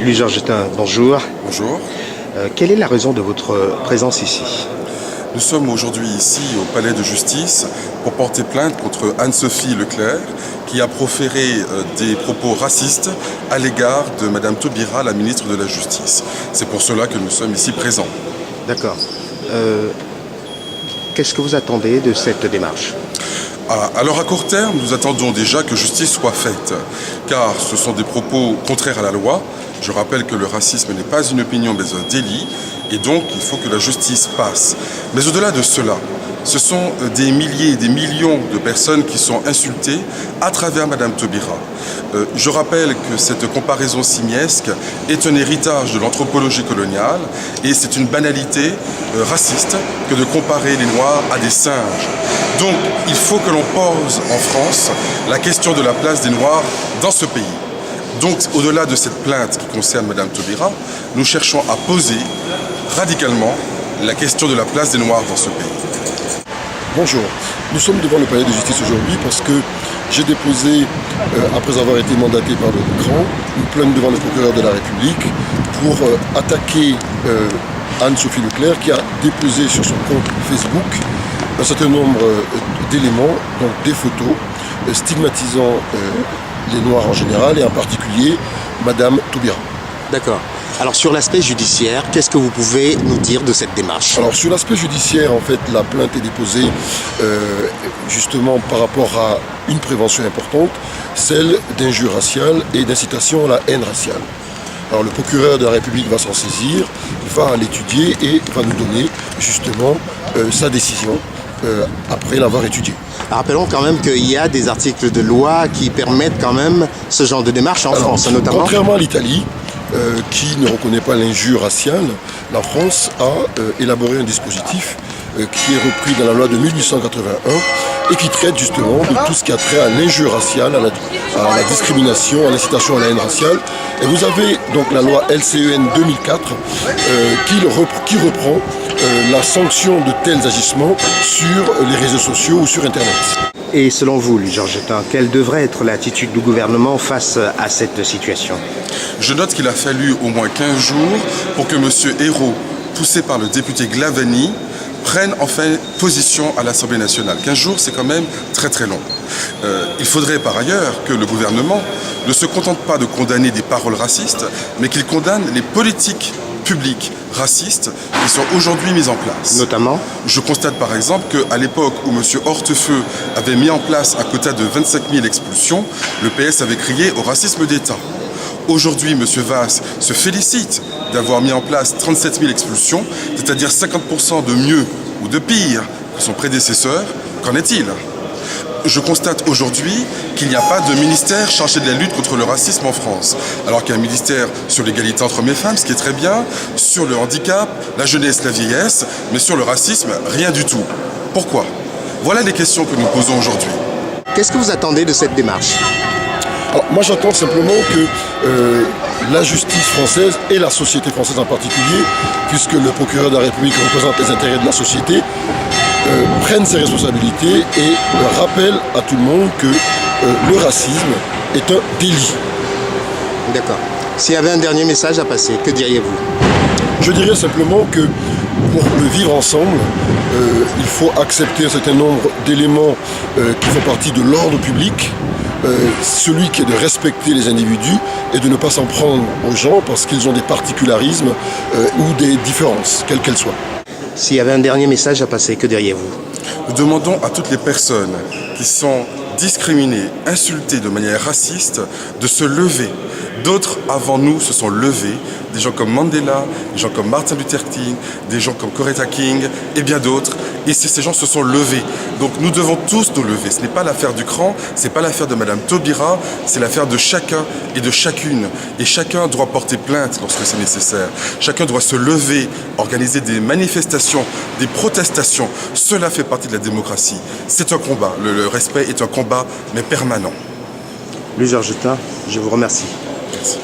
Louis Georgetin, bonjour. Bonjour. Quelle est la raison de votre présence ici? Nous sommes aujourd'hui ici au Palais de Justice pour porter plainte contre Anne-Sophie Leclerc qui a proféré des propos racistes à l'égard de Madame Taubira, la ministre de la Justice. C'est pour cela que nous sommes ici présents. D'accord. Qu'est-ce que vous attendez de cette démarche? Alors à court terme, nous attendons déjà que justice soit faite, car ce sont des propos contraires à la loi. Je rappelle que le racisme n'est pas une opinion mais un délit, et donc il faut que la justice passe. Mais au-delà de cela, ce sont des milliers et des millions de personnes qui sont insultées à travers Madame Taubira. Je rappelle que cette comparaison simiesque est un héritage de l'anthropologie coloniale et c'est une banalité raciste que de comparer les Noirs à des singes. Donc il faut que l'on pose en France la question de la place des Noirs dans ce pays. Donc au-delà de cette plainte qui concerne Madame Taubira, nous cherchons à poser radicalement la question de la place des Noirs dans ce pays. Bonjour, nous sommes devant le palais de justice aujourd'hui parce que j'ai déposé, après avoir été mandaté par le CRAN, une plainte devant le procureur de la République pour attaquer Anne-Sophie Leclerc qui a déposé sur son compte Facebook un certain nombre d'éléments, donc des photos, stigmatisant les Noirs en général et en particulier Madame Taubira. D'accord. Alors sur l'aspect judiciaire, qu'est-ce que vous pouvez nous dire de cette démarche? Alors sur l'aspect judiciaire, en fait, la plainte est déposée justement par rapport à une prévention importante, celle d'injure raciale et d'incitation à la haine raciale. Alors le procureur de la République va s'en saisir, va l'étudier et va nous donner justement sa décision après l'avoir étudiée. Rappelons quand même qu'il y a des articles de loi qui permettent quand même ce genre de démarche en France notamment. Contrairement à l'Italie, qui ne reconnaît pas l'injure raciale, la France a élaboré un dispositif qui est repris dans la loi de 1881 et qui traite justement de tout ce qui a trait à l'injure raciale, à la discrimination, à l'incitation à la haine raciale. Et vous avez donc la loi LCEN 2004 qui reprend la sanction de tels agissements sur les réseaux sociaux ou sur Internet. Et selon vous, Louis Georgetin, quelle devrait être l'attitude du gouvernement face à cette situation? Je note qu'il a fallu au moins 15 jours pour que M. Hérault, poussé par le député Glavany, prenne enfin position à l'Assemblée nationale. 15 jours, c'est quand même très très long. Il faudrait par ailleurs que le gouvernement ne se contente pas de condamner des paroles racistes, mais qu'il condamne les politiques publiques racistes qui sont aujourd'hui mises en place. Notamment? Je constate par exemple qu'à l'époque où M. Hortefeux avait mis en place un quota de 25 000 expulsions, le PS avait crié au racisme d'État. Aujourd'hui, M. Valls se félicite d'avoir mis en place 37 000 expulsions, c'est-à-dire 50% de mieux ou de pire que son prédécesseur. Qu'en est-il ? Je constate aujourd'hui qu'il n'y a pas de ministère chargé de la lutte contre le racisme en France, alors qu'il y a un ministère sur l'égalité entre hommes et femmes, ce qui est très bien, sur le handicap, la jeunesse, la vieillesse, mais sur le racisme, rien du tout. Pourquoi ? Voilà les questions que nous posons aujourd'hui. Qu'est-ce que vous attendez de cette démarche ? Alors, moi j'attends simplement que la justice française et la société française en particulier, puisque le procureur de la République représente les intérêts de la société, prennent ses responsabilités et rappellent à tout le monde que le racisme est un délit. D'accord. S'il y avait un dernier message à passer, que diriez-vous ? Je dirais simplement que pour le vivre ensemble, il faut accepter un certain nombre d'éléments qui font partie de l'ordre public, celui qui est de respecter les individus et de ne pas s'en prendre aux gens parce qu'ils ont des particularismes ou des différences, quelles qu'elles soient. S'il y avait un dernier message à passer, que diriez-vous ? Nous demandons à toutes les personnes qui sont discriminées, insultées de manière raciste, de se lever. D'autres avant nous se sont levés, des gens comme Mandela, des gens comme Martin Luther King, des gens comme Coretta King et bien d'autres. Et ces gens se sont levés. Donc nous devons tous nous lever. Ce n'est pas l'affaire du CRAN, ce n'est pas l'affaire de Madame Taubira, c'est l'affaire de chacun et de chacune. Et chacun doit porter plainte lorsque c'est nécessaire. Chacun doit se lever, organiser des manifestations, des protestations. Cela fait partie de la démocratie. C'est un combat. Le respect est un combat, mais permanent. Louis Georgetin, je vous remercie. Merci.